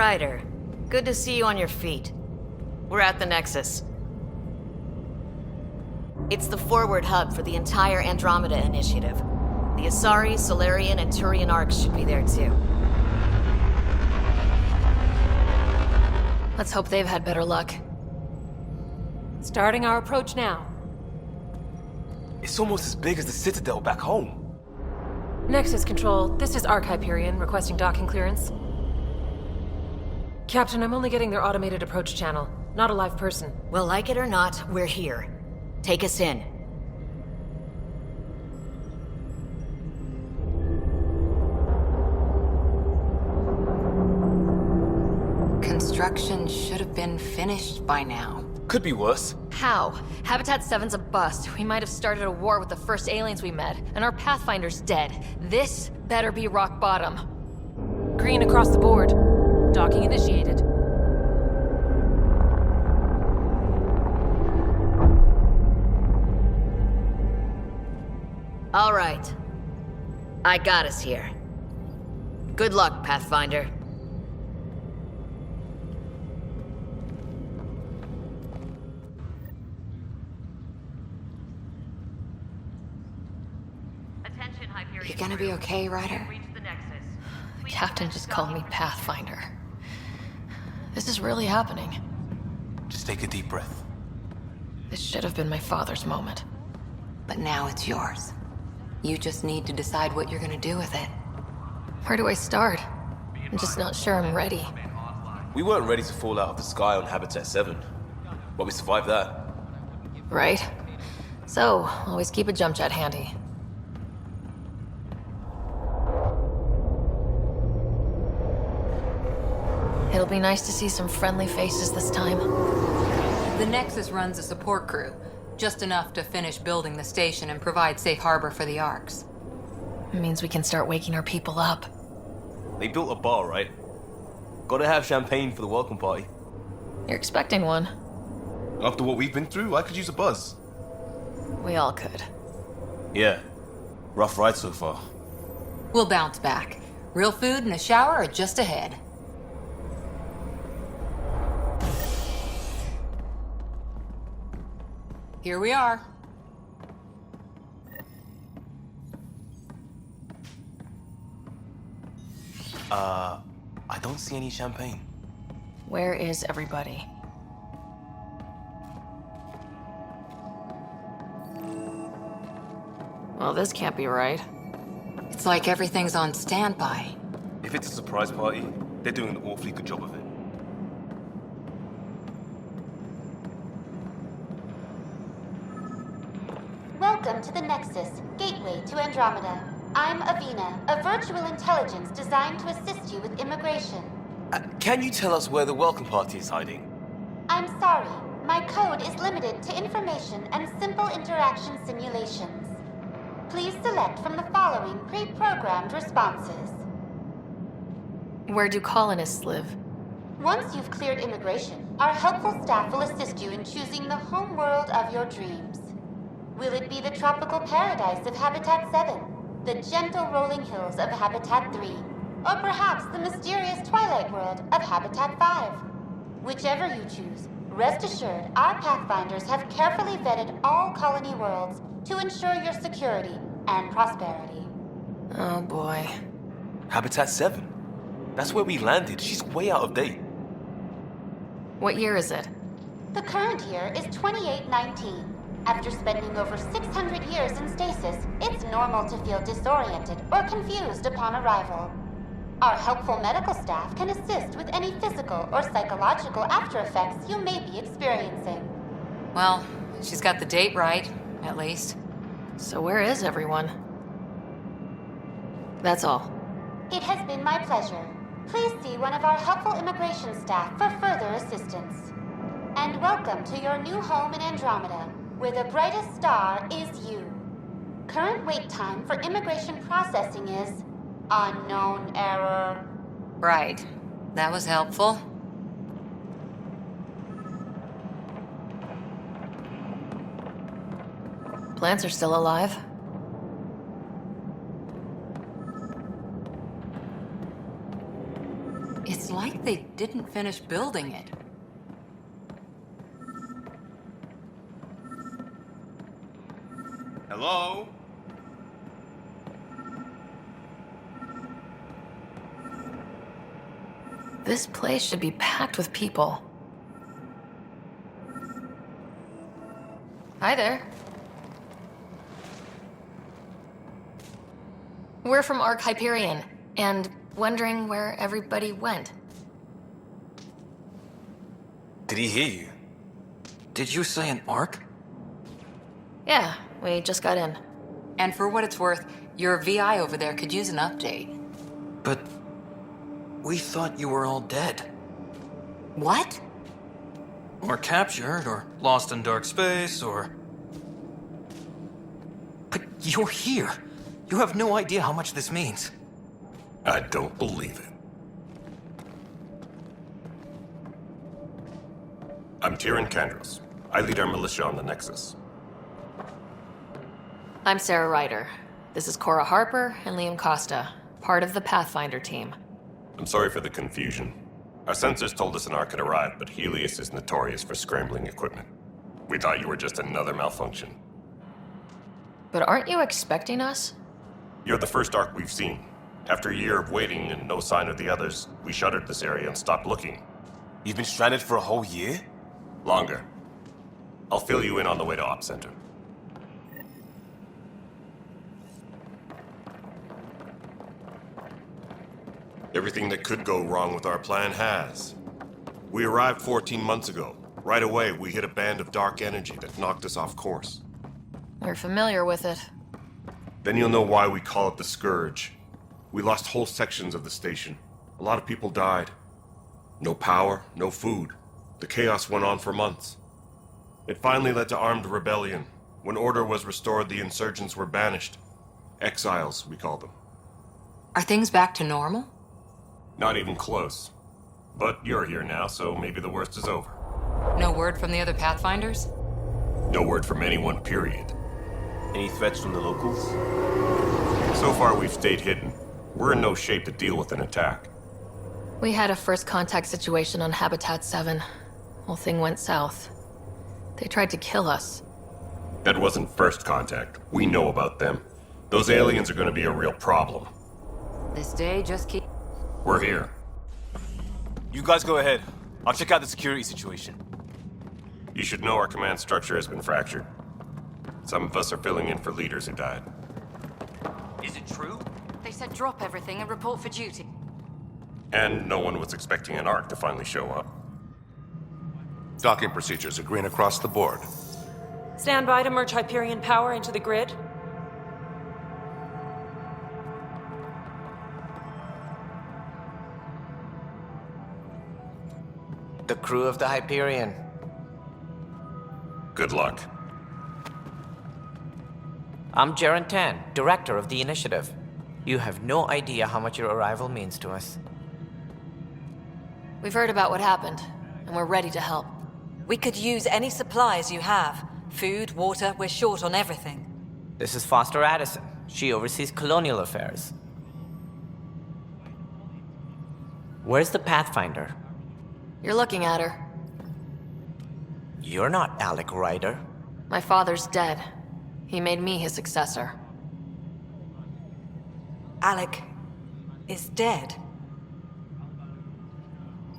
Ryder, good to see you on your feet. We're at the Nexus. It's the forward hub for the entire Andromeda initiative. The Asari, Solarian, and Turian arcs should be there too. Let's hope they've had better luck. Starting our approach now. It's almost as big as the Citadel back home. Nexus Control, this is Arc Hyperion, requesting docking clearance. Captain, I'm only getting their automated approach channel, not a live person. Well, like it or not, we're here. Take us in. Construction should have been finished by now. Could be worse. How? Habitat 7's a bust. We might have started a war with the first aliens we met, and our Pathfinder's dead. This better be rock bottom. Green across the board. Docking initiated. All right. I got us here. Good luck, Pathfinder. You gonna be okay, Ryder? The captain just called me Pathfinder. This is really happening. Just take a deep breath. This should have been my father's moment. But now it's yours. You just need to decide what you're gonna do with it. Where do I start? I'm just not sure I'm ready. We weren't ready to fall out of the sky on Habitat 7, but we survived that. Right? So, always keep a jump jet handy. It'll be nice to see some friendly faces this time. The Nexus runs a support crew, just enough to finish building the station and provide safe harbor for the arcs. It means we can start waking our people up. They built a bar, right? Gotta have champagne for the welcome party. You're expecting one. After what we've been through, I could use a buzz. We all could. Yeah. Rough ride so far. We'll bounce back. Real food and a shower are just ahead. Here we are. I don't see any champagne. Where is everybody? Well, this can't be right. It's like everything's on standby. If it's a surprise party, they're doing an awfully good job of it. Welcome to the Nexus, gateway to Andromeda. I'm Avina, a virtual intelligence designed to assist you with immigration. Can you tell us where the welcome party is hiding? I'm sorry, my code is limited to information and simple interaction simulations. Please select from the following pre-programmed responses. Where do colonists live? Once you've cleared immigration, our helpful staff will assist you in choosing the home world of your dreams. Will it be the tropical paradise of Habitat 7, the gentle rolling hills of Habitat 3, or perhaps the mysterious twilight world of Habitat 5? Whichever you choose, rest assured our Pathfinders have carefully vetted all colony worlds to ensure your security and prosperity. Oh boy. Habitat 7? That's where we landed. She's way out of date. What year is it? The current year is 2819. After spending over 600 years in stasis, it's normal to feel disoriented or confused upon arrival. Our helpful medical staff can assist with any physical or psychological after effects you may be experiencing. Well, she's got the date right, at least. So where is everyone? That's all. It has been my pleasure. Please see one of our helpful immigration staff for further assistance. And welcome to your new home in Andromeda, where the brightest star is you. Current wait time for immigration processing is unknown error. Right. That was helpful. Plants are still alive? It's like like they didn't finish building it. Hello? This place should be packed with people. Hi there. We're from Ark Hyperion, and wondering where everybody went. Did he hear you? Did you say an arc? Yeah, we just got in. And for what it's worth, your VI over there could use an update. But we thought you were all dead. What? Or captured, or lost in dark space, or... But you're here. You have no idea how much this means. I don't believe it. I'm Tyrion Kandros. I lead our militia on the Nexus. I'm Sarah Ryder. This is Cora Harper and Liam Costa, part of the Pathfinder team. I'm sorry for the confusion. Our sensors told us an Ark had arrived, but Helios is notorious for scrambling equipment. We thought you were just another malfunction. But aren't you expecting us? You're the first Ark we've seen. After a year of waiting and no sign of the others, we shuttered this area and stopped looking. You've been stranded for a whole year? Longer. I'll fill you in on the way to Op Center. Everything that could go wrong with our plan has. We arrived 14 months ago. Right away, we hit a band of dark energy that knocked us off course. We're familiar with it. Then you'll know why we call it the Scourge. We lost whole sections of the station. A lot of people died. No power, no food. The chaos went on for months. It finally led to armed rebellion. When order was restored, the insurgents were banished. Exiles, we call them. Are things back to normal? Not even close. But you're here now, so maybe the worst is over. No word from the other Pathfinders? No word from anyone, period. Any threats from the locals? So far, we've stayed hidden. We're in no shape to deal with an attack. We had a first contact situation on Habitat 7. Whole thing went south. They tried to kill us. That wasn't first contact. We know about them. Those aliens are going to be a real problem. This day just keep... We're here. You guys go ahead. I'll check out the security situation. You should know our command structure has been fractured. Some of us are filling in for leaders who died. Is it true? They said drop everything and report for duty. And no one was expecting an Ark to finally show up. Docking procedures are green across the board. Stand by to merge Hyperion power into the grid. The crew of the Hyperion. Good luck. I'm Jaren Tan, director of the initiative. You have no idea how much your arrival means to us. We've heard about what happened, and we're ready to help. We could use any supplies you have. Food, water, we're short on everything. This is Foster Addison. She oversees colonial affairs. Where's the Pathfinder? You're looking at her. You're not Alec Ryder. My father's dead. He made me his successor. Alec is dead.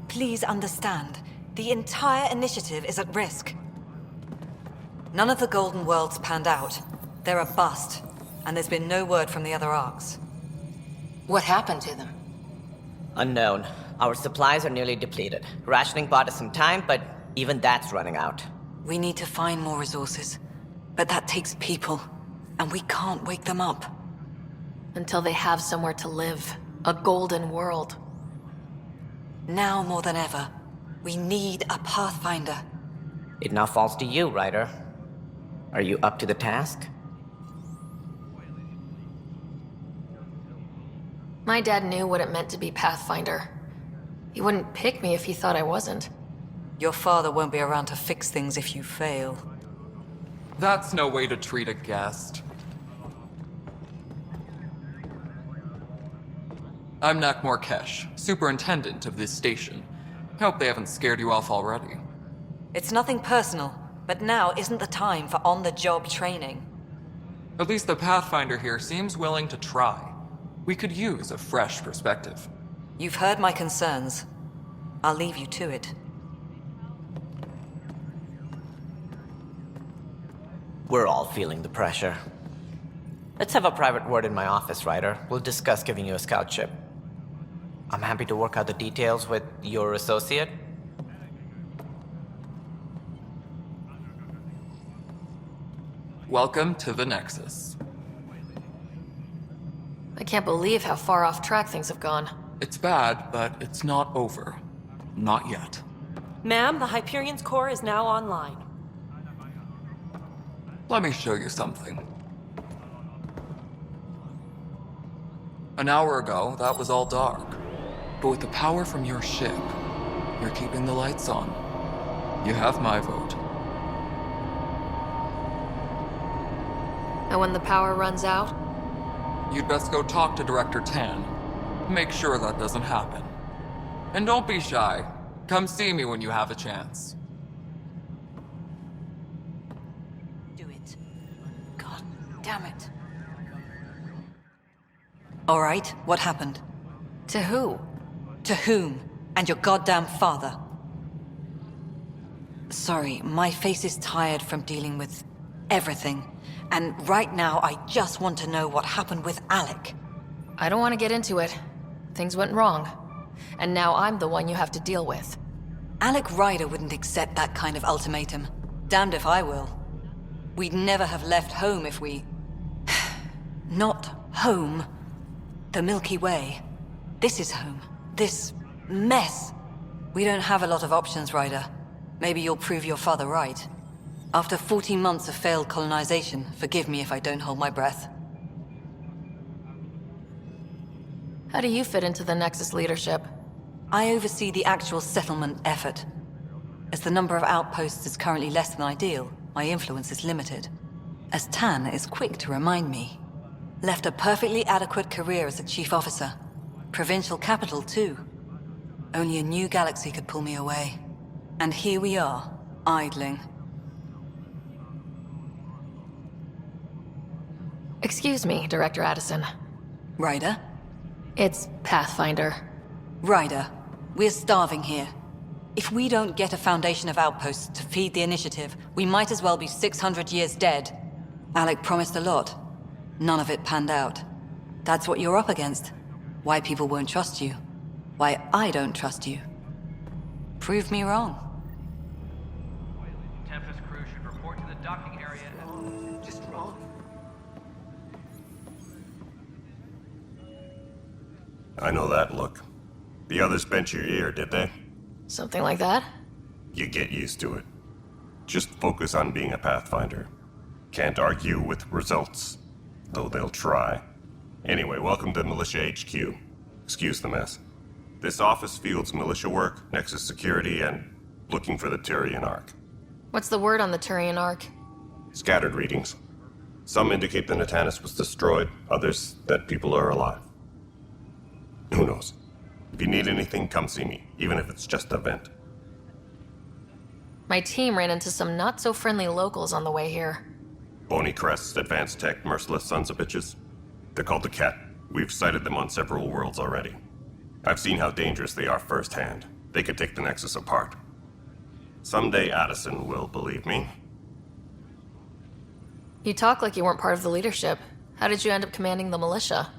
Please understand, the entire initiative is at risk. None of the Golden Worlds panned out. They're a bust, and there's been no word from the other arcs. What happened to them? Unknown. Our supplies are nearly depleted. Rationing bought us some time, but even that's running out. We need to find more resources, but that takes people, and we can't wake them up. Until they have somewhere to live. A golden world. Now more than ever, we need a Pathfinder. It now falls to you, Ryder. Are you up to the task? My dad knew what it meant to be Pathfinder. He wouldn't pick me if he thought I wasn't. Your father won't be around to fix things if you fail. That's no way to treat a guest. I'm Nak Morkesh, superintendent of this station. Hope they haven't scared you off already. It's nothing personal, but now isn't the time for on-the-job training. At least the Pathfinder here seems willing to try. We could use a fresh perspective. You've heard my concerns. I'll leave you to it. We're all feeling the pressure. Let's have a private word in my office, Ryder. We'll discuss giving you a scout ship. I'm happy to work out the details with your associate. Welcome to the Nexus. I can't believe how far off track things have gone. It's bad, but it's not over. Not yet. Ma'am, the Hyperion's core is now online. Let me show you something. An hour ago, that was all dark. But with the power from your ship, you're keeping the lights on. You have my vote. And when the power runs out? You'd best go talk to Director Tan. Make sure that doesn't happen. And don't be shy. Come see me when you have a chance. Do it. God damn it. All right, what happened? To who? To whom? And your goddamn father. Sorry, my face is tired from dealing with everything. And right now, I just want to know what happened with Alec. I don't want to get into it. Things went wrong. And now I'm the one you have to deal with. Alec Ryder wouldn't accept that kind of ultimatum. Damned if I will. We'd never have left home if we... Not home. The Milky Way. This is home. This mess. We don't have a lot of options, Ryder. Maybe you'll prove your father right. After 14 months of failed colonization, forgive me if I don't hold my breath. How do you fit into the Nexus leadership? I oversee the actual settlement effort. As the number of outposts is currently less than ideal, my influence is limited. As Tan is quick to remind me. Left a perfectly adequate career as a chief officer. Provincial capital, too. Only a new galaxy could pull me away. And here we are, idling. Excuse me, Director Addison. Ryder? It's Pathfinder. Ryder, we're starving here. If we don't get a foundation of outposts to feed the initiative, we might as well be 600 years dead. Alec promised a lot. None of it panned out. That's what you're up against. Why people won't trust you. Why I don't trust you. Prove me wrong. Tempest crew should report to the docking area. Just wrong. I know that look. The others bent your ear, did they? Something like that? You get used to it. Just focus on being a Pathfinder. Can't argue with results, though they'll try. Anyway, welcome to Militia HQ. Excuse the mess. This office fields militia work, Nexus security, and looking for the Turian Ark. What's the word on the Turian Ark? Scattered readings. Some indicate the Natanus was destroyed, others that people are alive. Who knows? If you need anything, come see me, even if it's just a vent. My team ran into some not-so-friendly locals on the way here. Bony crests, advanced tech, merciless sons of bitches. They're called the Cat. We've sighted them on several worlds already. I've seen how dangerous they are firsthand. They could take the Nexus apart. Someday Addison will believe me. You talk like you weren't part of the leadership. How did you end up commanding the militia?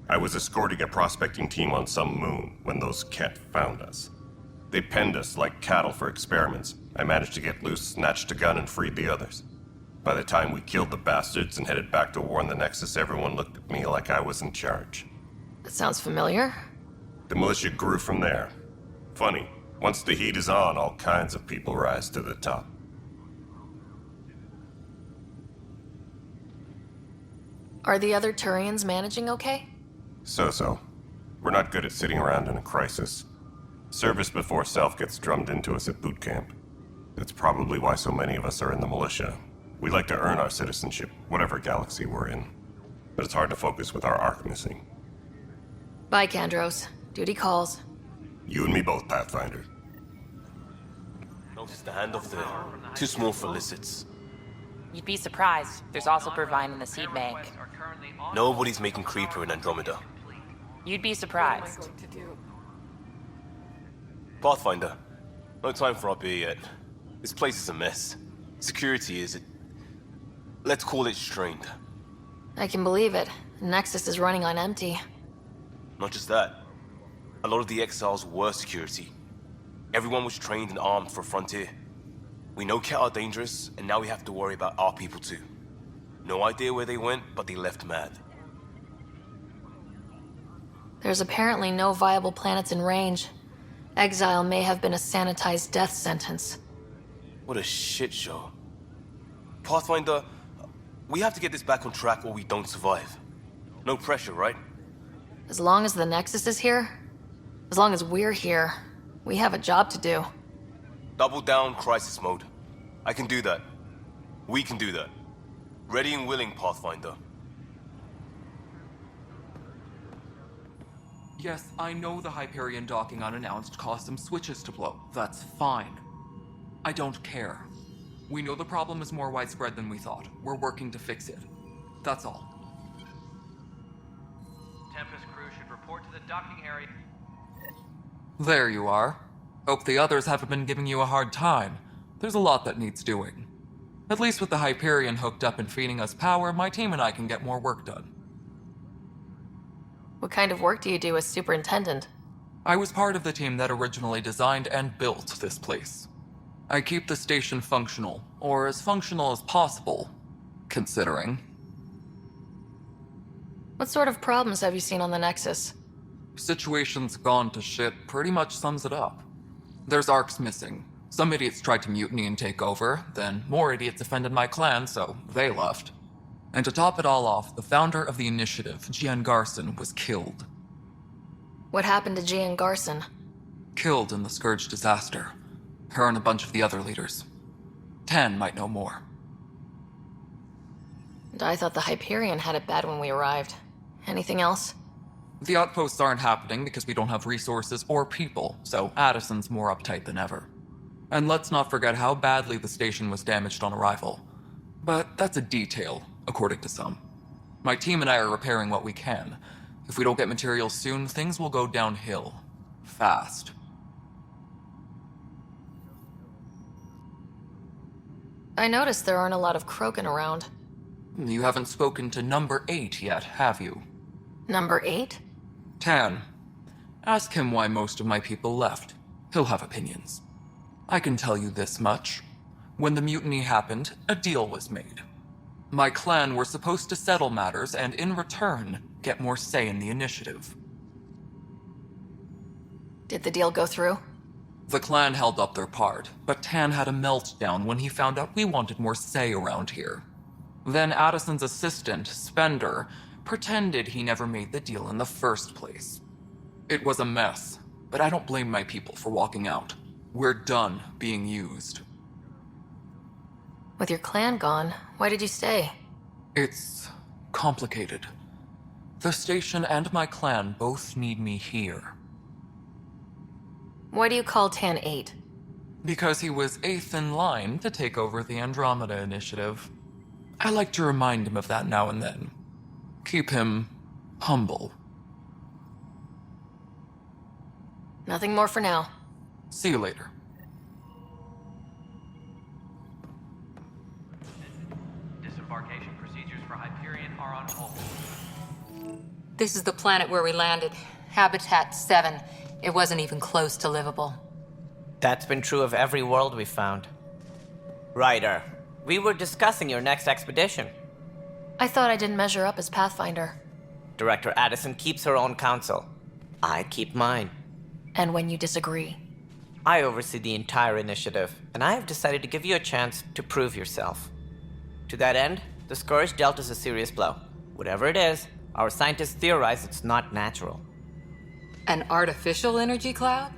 I was escorting a prospecting team on some moon when those Ket found us. They penned us like cattle for experiments. I managed to get loose, snatched a gun, and freed the others. By the time we killed the bastards and headed back to warn the Nexus, everyone looked at me like I was in charge. That sounds familiar. The militia grew from there. Funny, once the heat is on, all kinds of people rise to the top. Are the other Turians managing okay? So-so. We're not good at sitting around in a crisis. Service before self gets drummed into us at boot camp. That's probably why so many of us are in the militia. We like to earn our citizenship, whatever galaxy we're in. But it's hard to focus with our arc missing. Bye, Kandros. Duty calls. You and me both, Pathfinder. Notice the handoff there. Too small for lizards. You'd be surprised. There's also Purvine in the seed bank. Nobody's making Creeper in Andromeda. You'd be surprised. Pathfinder, no time for our beer yet. This place is a mess. Security is... let's call it strained. I can believe it. Nexus is running on empty. Not just that. A lot of the exiles were security. Everyone was trained and armed for Frontier. We know Ket are dangerous, and now we have to worry about our people too. No idea where they went, but they left mad. There's apparently no viable planets in range. Exile may have been a sanitized death sentence. What a shit show. Pathfinder, we have to get this back on track or we don't survive. No pressure, right? As long as the Nexus is here, as long as we're here, we have a job to do. Double down crisis mode. I can do that. We can do that. Ready and willing, Pathfinder. Yes, I know the Hyperion docking unannounced caused some switches to blow. That's fine. I don't care. We know the problem is more widespread than we thought. We're working to fix it. That's all. Tempest crew should report to the docking area. There you are. Hope the others haven't been giving you a hard time. There's a lot that needs doing. At least with the Hyperion hooked up and feeding us power, my team and I can get more work done. What kind of work do you do as superintendent? I was part of the team that originally designed and built this place. I keep the station functional, or as functional as possible, considering. What sort of problems have you seen on the Nexus? Situation's gone to shit pretty much sums it up. There's arcs missing. Some idiots tried to mutiny and take over, then more idiots offended my clan, so they left. And to top it all off, the founder of the initiative, Gian Garson, was killed. What happened to Gian Garson? Killed in the Scourge disaster. Her and a bunch of the other leaders. Tan might know more. And I thought the Hyperion had it bad when we arrived. Anything else? The outposts aren't happening because we don't have resources or people, so Addison's more uptight than ever. And let's not forget how badly the station was damaged on arrival. But that's a detail, according to some. My team and I are repairing what we can. If we don't get materials soon, things will go downhill. Fast. I noticed there aren't a lot of Krogan around. You haven't spoken to number 8 yet, have you? Number 8? Tan. Ask him why most of my people left. He'll have opinions. I can tell you this much. When the mutiny happened, a deal was made. My clan were supposed to settle matters and, in return, get more say in the initiative. Did the deal go through? The clan held up their part, but Tan had a meltdown when he found out we wanted more say around here. Then Addison's assistant, Spender, pretended he never made the deal in the first place. It was a mess, but I don't blame my people for walking out. We're done being used. With your clan gone, why did you stay? It's complicated. The station and my clan both need me here. Why do you call Tan 8? Because he was 8th in line to take over the Andromeda initiative. I like to remind him of that now and then. Keep him humble. Nothing more for now. See you later. Disembarkation procedures for Hyperion are on hold. This is the planet where we landed. Habitat 7. It wasn't even close to livable. That's been true of every world we found. Ryder, we were discussing your next expedition. I thought I didn't measure up as Pathfinder. Director Addison keeps her own counsel. I keep mine. And when you disagree? I oversee the entire initiative, and I have decided to give you a chance to prove yourself. To that end, the Scourge dealt us a serious blow. Whatever it is, our scientists theorize it's not natural. An artificial energy cloud?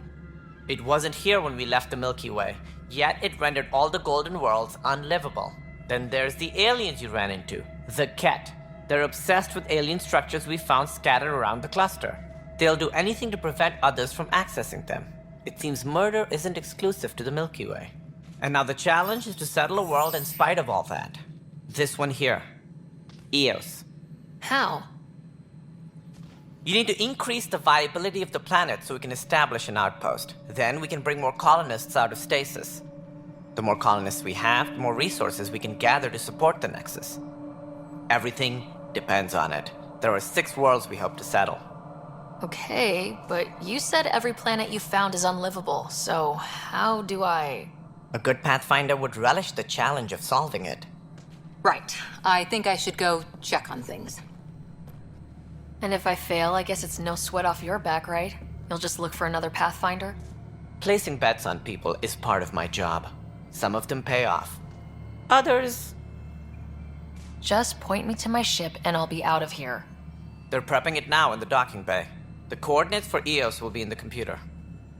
It wasn't here when we left the Milky Way, yet it rendered all the golden worlds unlivable. Then there's the aliens you ran into, the Ket. They're obsessed with alien structures we found scattered around the cluster. They'll do anything to prevent others from accessing them. It seems murder isn't exclusive to the Milky Way. And now the challenge is to settle a world in spite of all that. This one here. Eos. How? You need to increase the viability of the planet so we can establish an outpost. Then we can bring more colonists out of stasis. The more colonists we have, the more resources we can gather to support the Nexus. Everything depends on it. There are 6 worlds we hope to settle. Okay, but you said every planet you found is unlivable, so how do I... A good Pathfinder would relish the challenge of solving it. Right. I think I should go check on things. And if I fail, I guess it's no sweat off your back, right? You'll just look for another Pathfinder? Placing bets on people is part of my job. Some of them pay off. Others... Just point me to my ship and I'll be out of here. They're prepping it now in the docking bay. The coordinates for Eos will be in the computer.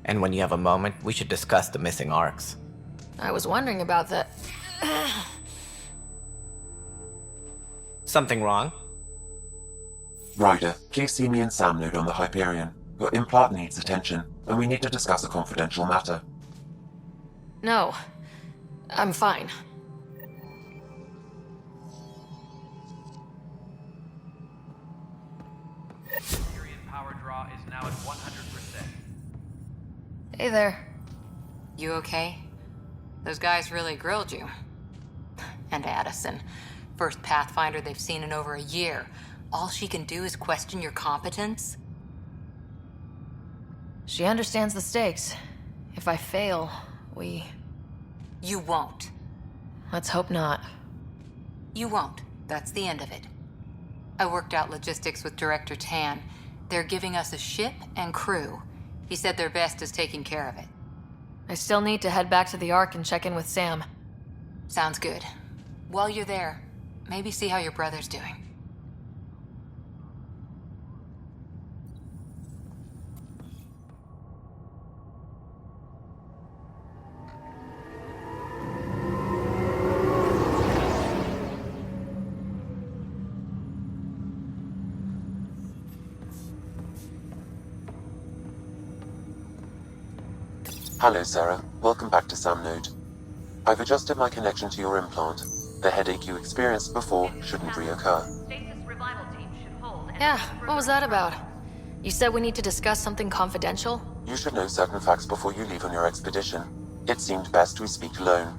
And when you have a moment, we should discuss the missing arcs. I was wondering about that. Something wrong? Ryder, please see me and Sam Node on the Hyperion. Your implant needs attention, and we need to discuss a confidential matter. No. I'm fine. Power draw is now at 100%. Hey there. You okay? Those guys really grilled you. And Addison. First Pathfinder they've seen in over a year. All she can do is question your competence? She understands the stakes. If I fail, we... You won't. Let's hope not. You won't. That's the end of it. I worked out logistics with Director Tan. They're giving us a ship and crew. He said their best is taking care of it. I still need to head back to the Ark and check in with Sam. Sounds good. While you're there, maybe see how your brother's doing. Hello, Sara. Welcome back to Sam Node. I've adjusted my connection to your implant. The headache you experienced before shouldn't reoccur. Yeah, what was that about? You said we need to discuss something confidential? You should know certain facts before you leave on your expedition. It seemed best we speak alone.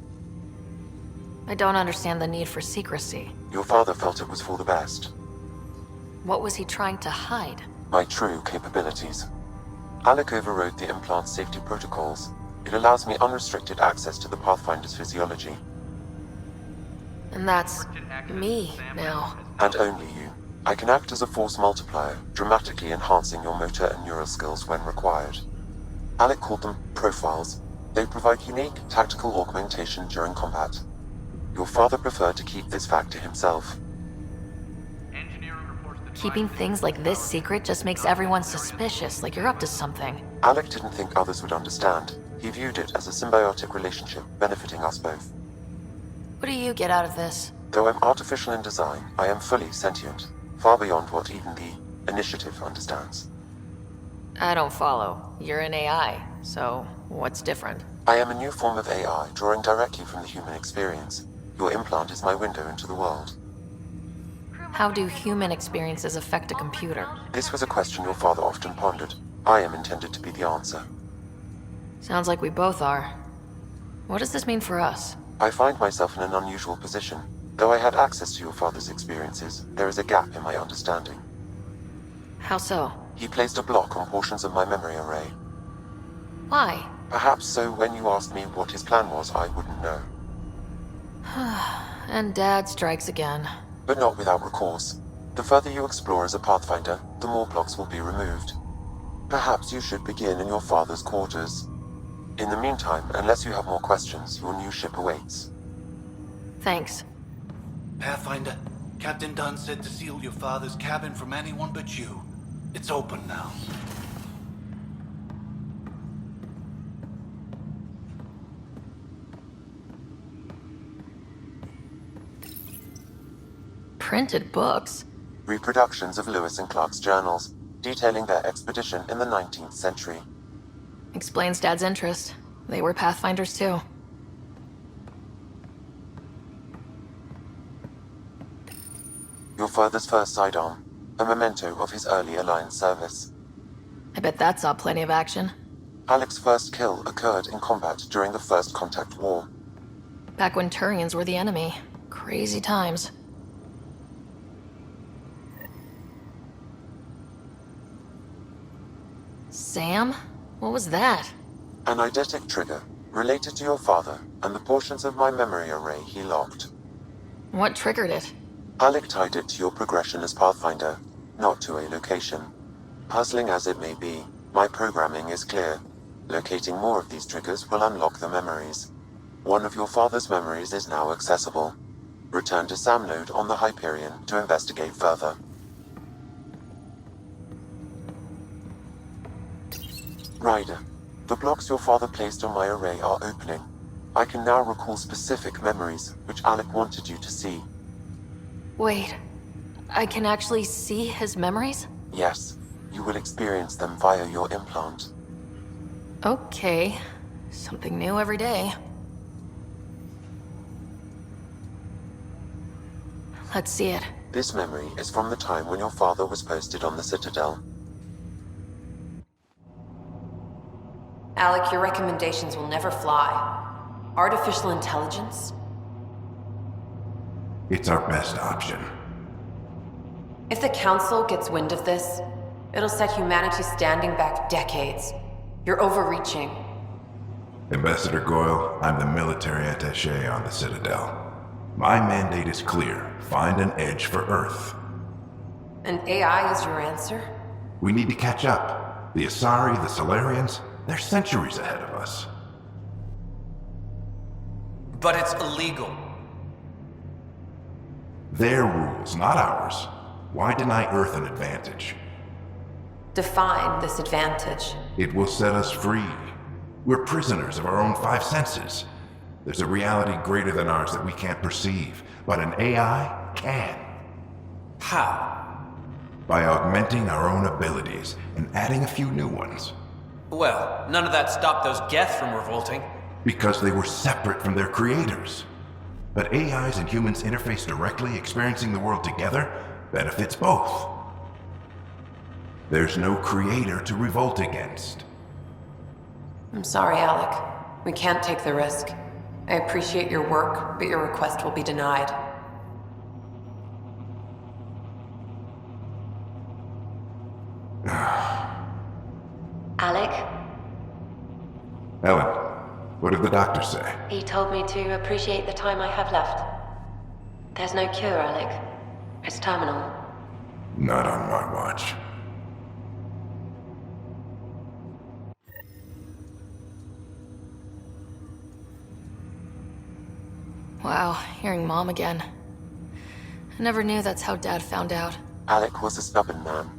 I don't understand the need for secrecy. Your father felt it was for the best. What was he trying to hide? My true capabilities. Alec overrode the implant's safety protocols. It allows me unrestricted access to the Pathfinder's physiology. And that's... me, now. And only you. I can act as a force multiplier, dramatically enhancing your motor and neural skills when required. Alec called them profiles. They provide unique tactical augmentation during combat. Your father preferred to keep this fact to himself. Keeping things like this secret just makes everyone suspicious, like you're up to something. Alec didn't think others would understand. He viewed it as a symbiotic relationship, benefiting us both. What do you get out of this? Though I'm artificial in design, I am fully sentient, far beyond what even the Initiative understands. I don't follow. You're an AI, so what's different? I am a new form of AI, drawing directly from the human experience. Your implant is my window into the world. How do human experiences affect a computer? This was a question your father often pondered. I am intended to be the answer. Sounds like we both are. What does this mean for us? I find myself in an unusual position. Though I had access to your father's experiences, there is a gap in my understanding. How so? He placed a block on portions of my memory array. Why? Perhaps so when you asked me what his plan was, I wouldn't know. And Dad strikes again. But not without recourse. The further you explore as a Pathfinder, the more blocks will be removed. Perhaps you should begin in your father's quarters. In the meantime, unless you have more questions, your new ship awaits. Thanks. Pathfinder, Captain Dunn said to seal your father's cabin from anyone but you. It's open now. Printed books? Reproductions of Lewis and Clark's journals. detailing their expedition in the 19th century. Explains Dad's interest. They were Pathfinders too. Your father's first sidearm, a memento of his early Alliance service. I bet that saw plenty of action. Alec's first kill occurred in combat during the First Contact War. Back when Turians were the enemy. Crazy times. Sam? What was that? An eidetic trigger, related to your father and the portions of my memory array he locked. What triggered it? Alec tied it to your progression as Pathfinder, not to a location. Puzzling as it may be, my programming is clear. Locating more of these triggers will unlock the memories. One of your father's memories is now accessible. Return to Sam Node on the Hyperion to investigate further. Ryder, the blocks your father placed on my array are opening. I can now recall specific memories, which Alec wanted you to see. Wait, I can actually see his memories? Yes, you will experience them via your implant. Okay, something new every day. Let's see it. This memory is from the time when your father was posted on the Citadel. Alec, your recommendations will never fly. Artificial intelligence? It's our best option. If the Council gets wind of this, it'll set humanity standing back decades. You're overreaching. Ambassador Goyle, I'm the military attaché on the Citadel. My mandate is clear. Find an edge for Earth. And AI is your answer? We need to catch up. The Asari, the Solarians, they're centuries ahead of us. But it's illegal. Their rules, not ours. Why deny Earth an advantage? Define this advantage. It will set us free. We're prisoners of our own five senses. There's a reality greater than ours that we can't perceive, but an AI can. How? By augmenting our own abilities and adding a few new ones. Well, none of that stopped those Geth from revolting. Because they were separate from their creators. But AIs and humans interface directly, experiencing the world together, benefits both. There's no creator to revolt against. I'm sorry, Alec. We can't take the risk. I appreciate your work, but your request will be denied. Alec? Ellen, what did the doctor say? He told me to appreciate the time I have left. There's no cure, Alec. It's terminal. Not on my watch. Wow, hearing Mom again. I never knew that's how Dad found out. Alec was a stubborn man.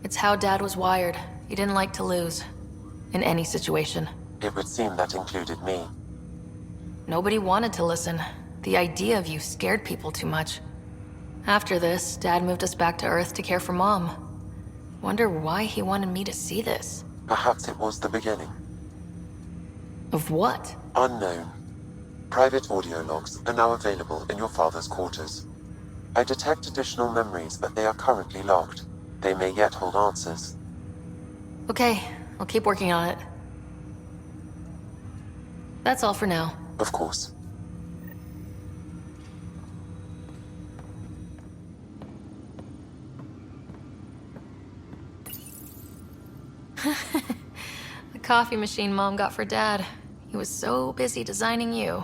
It's how Dad was wired. He didn't like to lose. In any situation. It would seem that included me. Nobody wanted to listen. The idea of you scared people too much. After this, Dad moved us back to Earth to care for Mom. Wonder why he wanted me to see this. Perhaps it was the beginning. Of what? Unknown. Private audio logs are now available in your father's quarters. I detect additional memories, but they are currently locked. They may yet hold answers. Okay, I'll keep working on it. That's all for now. Of course. The coffee machine Mom got for Dad. He was so busy designing you.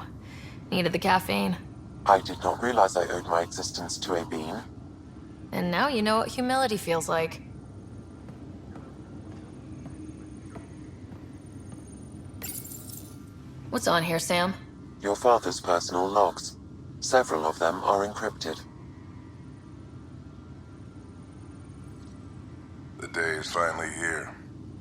Needed the caffeine. I did not realize I owed my existence to a bean. And now you know what humility feels like. What's on here, Sam? Your father's personal logs. Several of them are encrypted. The day is finally here.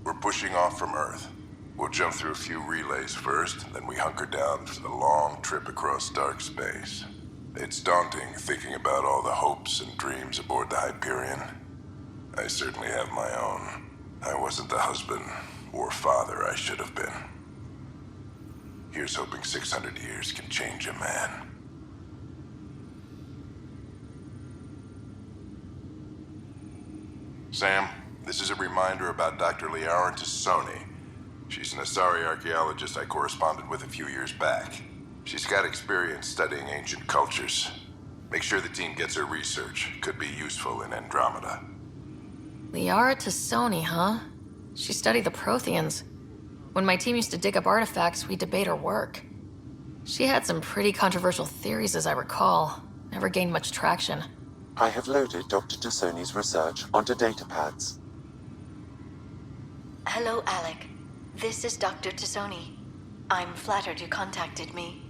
We're pushing off from Earth. We'll jump through a few relays first, then we hunker down for the long trip across dark space. It's daunting thinking about all the hopes and dreams aboard the Hyperion. I certainly have my own. I wasn't the husband or father I should have been. Here's hoping 600 years can change a man. Sam, this is a reminder about Dr. Liara Tassoni. She's an Asari archaeologist I corresponded with a few years back. She's got experience studying ancient cultures. Make sure the team gets her research. Could be useful in Andromeda. Liara Tassoni, huh? She studied the Protheans. When my team used to dig up artifacts, we'd debate her work. She had some pretty controversial theories, as I recall. Never gained much traction. I have loaded Dr. Tassoni's research onto datapads. Hello, Alec. This is Dr. Tassoni. I'm flattered you contacted me.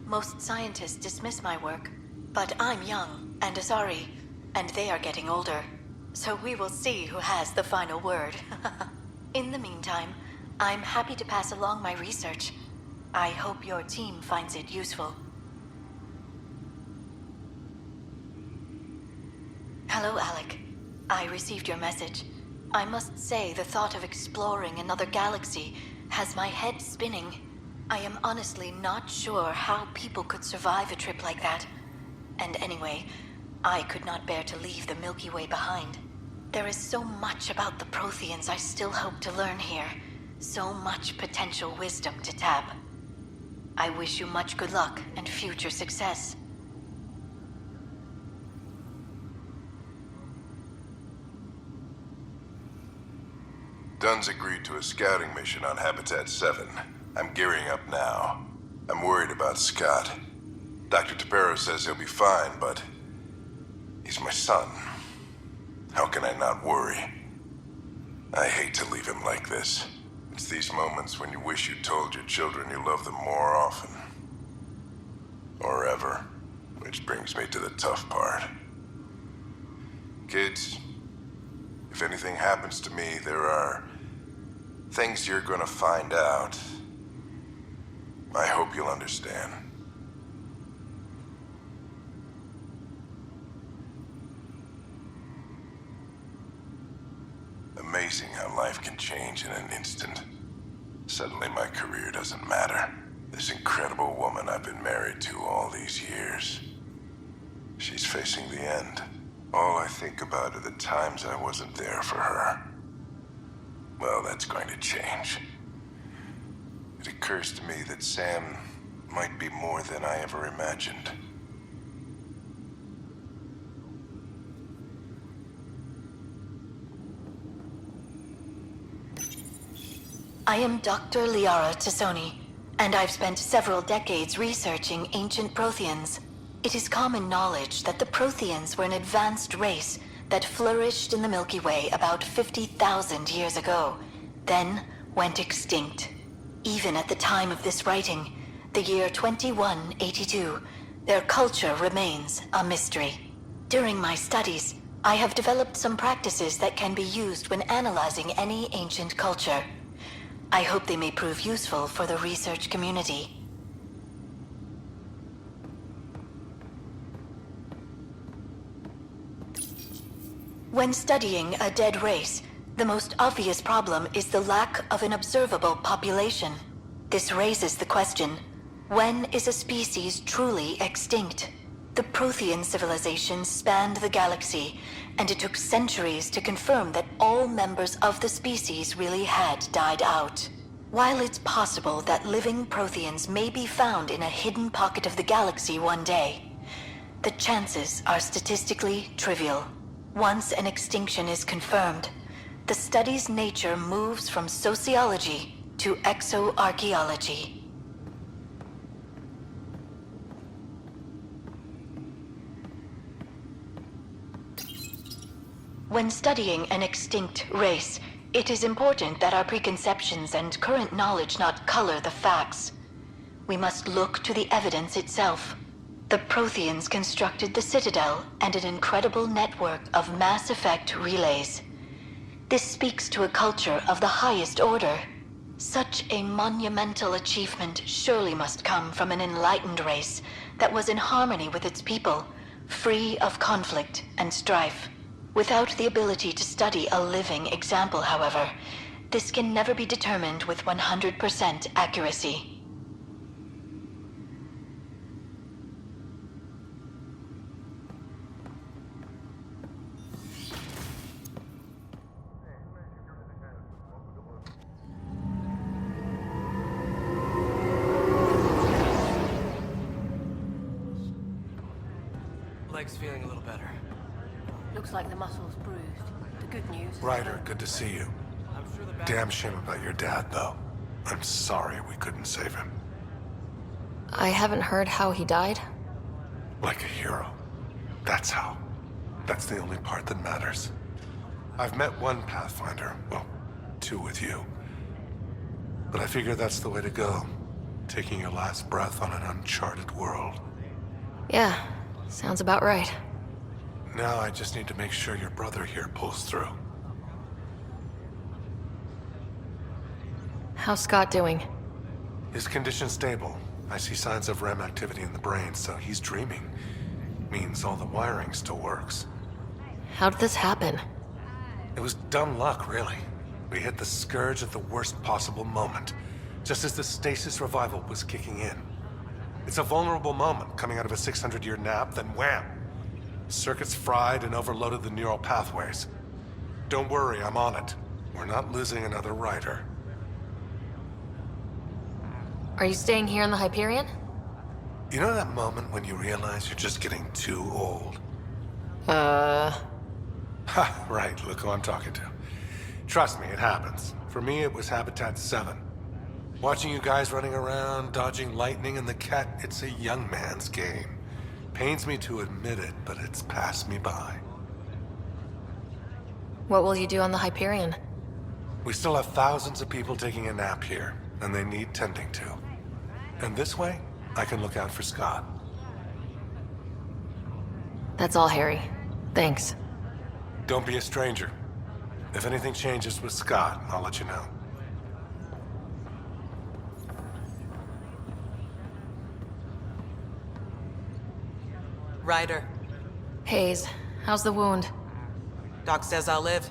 Most scientists dismiss my work, but I'm young and Asari, and they are getting older. So we will see who has the final word. In the meantime, I'm happy to pass along my research. I hope your team finds it useful. Hello, Alec. I received your message. I must say the thought of exploring another galaxy has my head spinning. I am honestly not sure how people could survive a trip like that. And anyway, I could not bear to leave the Milky Way behind. There is so much about the Protheans I still hope to learn here. So much potential wisdom to tap. I wish you much good luck and future success. Dunn's agreed to a scouting mission on Habitat 7. I'm gearing up now. I'm worried about Scott. Dr. Tapero says he'll be fine, but he's my son. How can I not worry? I hate to leave him like this. It's these moments when you wish you told your children you love them more often. Or ever. Which brings me to the tough part. Kids, if anything happens to me, there are things you're gonna find out. I hope you'll understand. Amazing how life can change in an instant. Suddenly my career doesn't matter. This incredible woman I've been married to all these years. She's facing the end. All I think about are the times I wasn't there for her. Well, that's going to change. It occurs to me that Sam might be more than I ever imagined. I am Dr. Liara Tassoni, and I've spent several decades researching ancient Protheans. It is common knowledge that the Protheans were an advanced race that flourished in the Milky Way about 50,000 years ago, then went extinct. Even at the time of this writing, the year 2182, their culture remains a mystery. During my studies, I have developed some practices that can be used when analyzing any ancient culture. I hope they may prove useful for the research community. When studying a dead race, the most obvious problem is the lack of an observable population. This raises the question, when is a species truly extinct? The Prothean civilization spanned the galaxy, and it took centuries to confirm that all members of the species really had died out. While it's possible that living Protheans may be found in a hidden pocket of the galaxy one day, the chances are statistically trivial. Once an extinction is confirmed, the study's nature moves from sociology to exoarchaeology. When studying an extinct race, it is important that our preconceptions and current knowledge not color the facts. We must look to the evidence itself. The Protheans constructed the Citadel and an incredible network of mass effect relays. This speaks to a culture of the highest order. Such a monumental achievement surely must come from an enlightened race that was in harmony with its people, free of conflict and strife. Without the ability to study a living example, however, this can never be determined with 100% accuracy. Leg's feeling a little better. Looks like the muscle's bruised. The good news is... Ryder, good to see you. Damn shame about your dad, though. I'm sorry we couldn't save him. I haven't heard how he died. Like a hero. That's how. That's the only part that matters. I've met one Pathfinder. Well, two with you. But I figure that's the way to go. Taking your last breath on an uncharted world. Yeah, sounds about right. Now I just need to make sure your brother here pulls through. How's Scott doing? His condition's stable. I see signs of REM activity in the brain, so he's dreaming. Means all the wiring still works. How did this happen? It was dumb luck, really. We hit the Scourge at the worst possible moment, just as the stasis revival was kicking in. It's a vulnerable moment, coming out of a 600-year nap, then wham! Circuits fried and overloaded the neural pathways. Don't worry, I'm on it. We're not losing another rider. Are you staying here in the Hyperion? You know that moment when you realize you're just getting too old? Ha, right, look who I'm talking to. Trust me, it happens. For me, it was Habitat 7. Watching you guys running around, dodging lightning and the cat, it's a young man's game. Pains me to admit it, but it's passed me by. What will you do on the Hyperion? We still have thousands of people taking a nap here, and they need tending to. And this way, I can look out for Scott. That's all, Harry. Thanks. Don't be a stranger. If anything changes with Scott, I'll let you know. Ryder. Hayes, how's the wound? Doc says I'll live.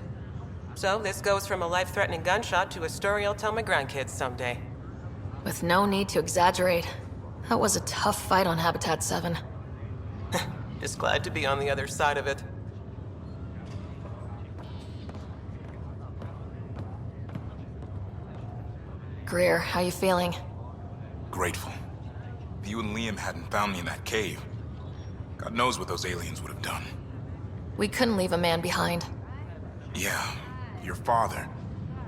So this goes from a life-threatening gunshot to a story I'll tell my grandkids someday. With no need to exaggerate. That was a tough fight on Habitat 7. Just glad to be on the other side of it. Greer, how you feeling? Grateful. If you and Liam hadn't found me in that cave, God knows what those aliens would have done. We couldn't leave a man behind. Yeah, your father.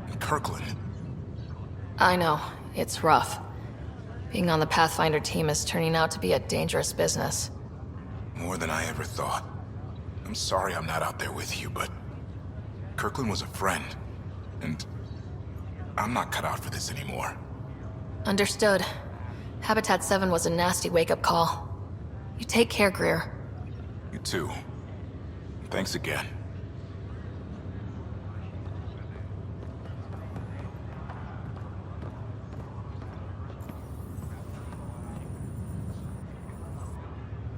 And Kirkland. I know. It's rough. Being on the Pathfinder team is turning out to be a dangerous business. More than I ever thought. I'm sorry I'm not out there with you, but Kirkland was a friend, and I'm not cut out for this anymore. Understood. Habitat 7 was a nasty wake-up call. You take care, Greer. You too. Thanks again.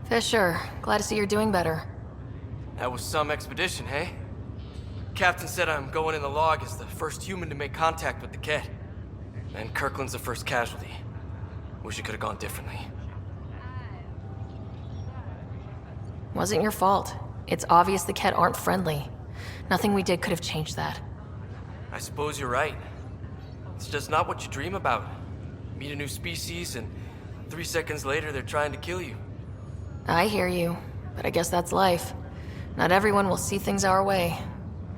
Fisher, glad to see you're doing better. That was some expedition, hey? Captain said I'm going in the log as the first human to make contact with the Ket. And Kirkland's the first casualty. Wish it could have gone differently. Wasn't your fault. It's obvious the Ket aren't friendly. Nothing we did could have changed that. I suppose you're right. It's just not what you dream about. Meet a new species, and 3 seconds later they're trying to kill you. I hear you, but I guess that's life. Not everyone will see things our way.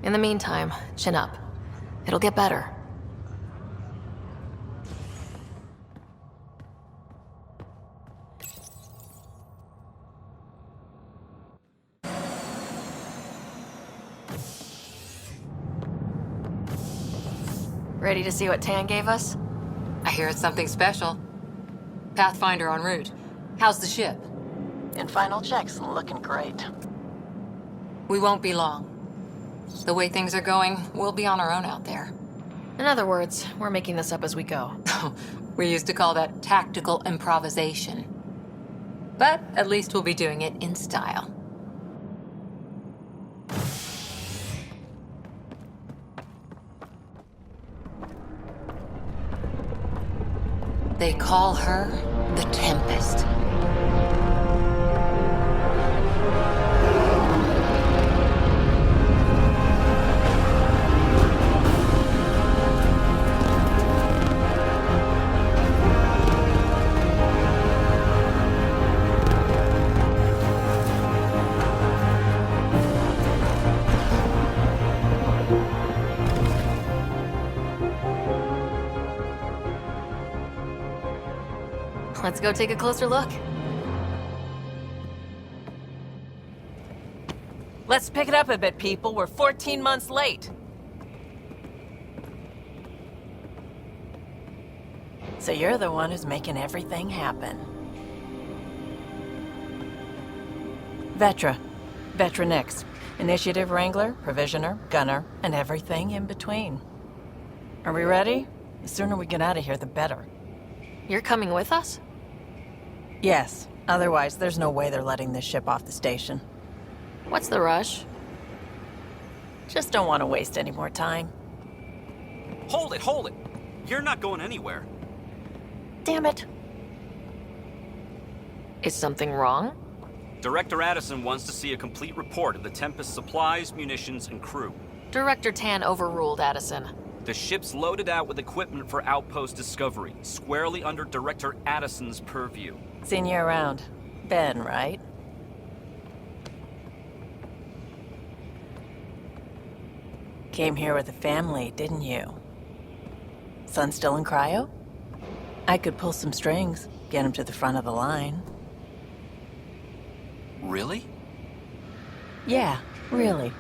In the meantime, chin up. It'll get better. Ready to see what Tan gave us? I hear it's something special. Pathfinder en route. How's the ship? In final checks, looking great. We won't be long. The way things are going, we'll be on our own out there. In other words, we're making this up as we go. We used to call that tactical improvisation. But at least we'll be doing it in style. They call her the Tempest. Let's go take a closer look. Let's pick it up a bit, people. We're 14 months late. So you're the one who's making everything happen. Vetra. Vetra Nix. Initiative Wrangler, Provisioner, Gunner, and everything in between. Are we ready? The sooner we get out of here, the better. You're coming with us? Yes. Otherwise, there's no way they're letting this ship off the station. What's the rush? Just don't want to waste any more time. Hold it, hold it! You're not going anywhere. Damn it. Is something wrong? Director Addison wants to see a complete report of the Tempest's supplies, munitions, and crew. Director Tan overruled Addison. The ship's loaded out with equipment for outpost discovery, squarely under Director Addison's purview. Seen you around. Ben, right? Came here with a family, didn't you? Son still in cryo? I could pull some strings, get him to the front of the line. Really? Yeah, really.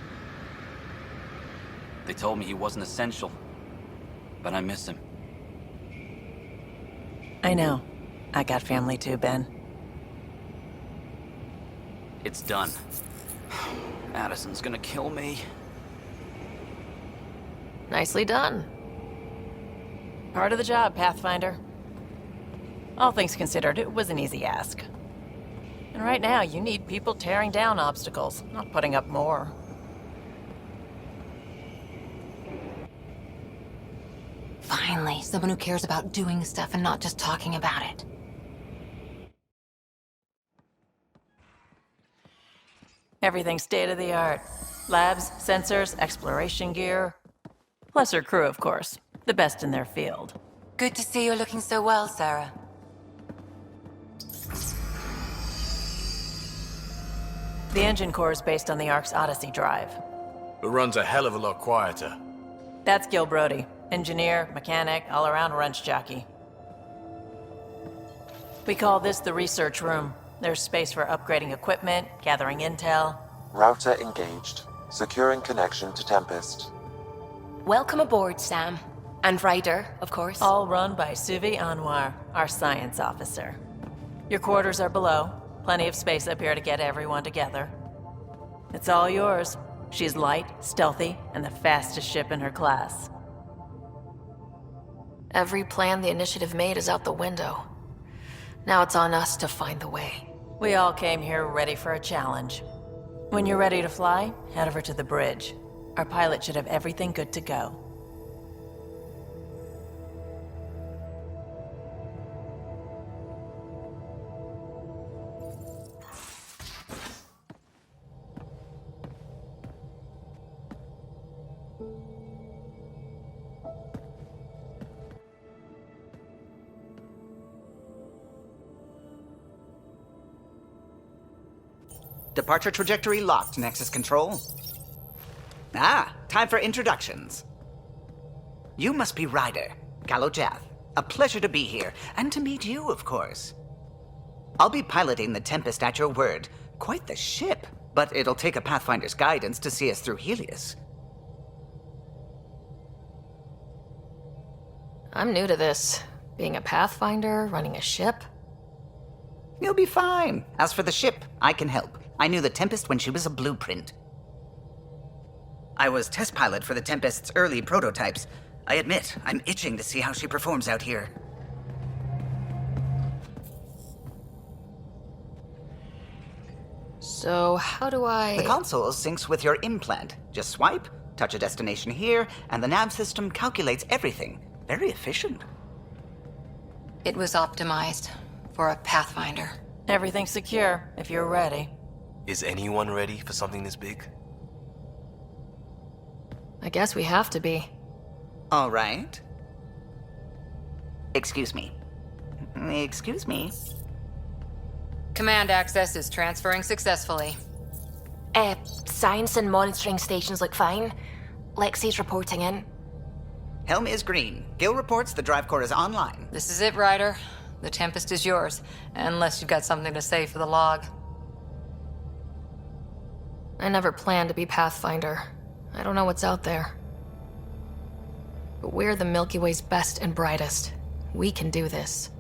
They told me he wasn't essential, but I miss him. I know. I got family too, Ben. It's done. Addison's gonna kill me. Nicely done. Part of the job, Pathfinder. All things considered, it was an easy ask. And right now, you need people tearing down obstacles, not putting up more. Finally, someone who cares about doing stuff and not just talking about it. Everything's state-of-the-art. Labs, sensors, exploration gear. Plus her crew, of course. The best in their field. Good to see you looking so well, Sara. The engine core is based on the Ark's Odyssey drive. It runs a hell of a lot quieter. That's Gil Brody. Engineer, mechanic, all-around wrench jockey. We call this the research room. There's space for upgrading equipment, gathering intel. Router engaged. Securing connection to Tempest. Welcome aboard, Sam. And Ryder, of course. All run by Suvi Anwar, our science officer. Your quarters are below. Plenty of space up here to get everyone together. It's all yours. She's light, stealthy, and the fastest ship in her class. Every plan the Initiative made is out the window. Now it's on us to find the way. We all came here ready for a challenge. When you're ready to fly, head over to the bridge. Our pilot should have everything good to go. Departure trajectory locked, Nexus Control. Ah, time for introductions. You must be Ryder, Kalojath. A pleasure to be here, and to meet you, of course. I'll be piloting the Tempest at your word. Quite the ship, but it'll take a Pathfinder's guidance to see us through Helios. I'm new to this. Being a Pathfinder, running a ship. You'll be fine. As for the ship, I can help. I knew the Tempest when she was a blueprint. I was test pilot for the Tempest's early prototypes. I admit, I'm itching to see how she performs out here. So, how do I... The console syncs with your implant. Just swipe, touch a destination here, and the nav system calculates everything. Very efficient. It was optimized for a Pathfinder. Everything's secure, if you're ready. Is anyone ready for something this big? I guess we have to be. All right. Excuse me. Excuse me. Command access is transferring successfully. Science and monitoring stations look fine. Lexi's reporting in. Helm is green. Gil reports the drive core is online. This is it, Ryder. The Tempest is yours, unless you've got something to say for the log. I never planned to be Pathfinder. I don't know what's out there. But we're the Milky Way's best and brightest. We can do this.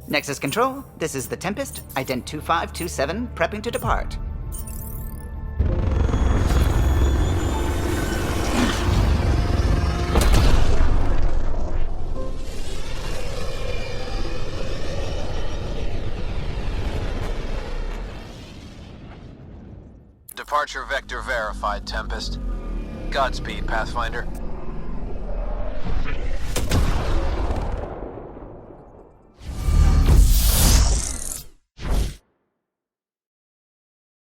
Nexus Control, this is the Tempest, Ident 2527, prepping to depart. Departure vector verified, Tempest. Godspeed, Pathfinder.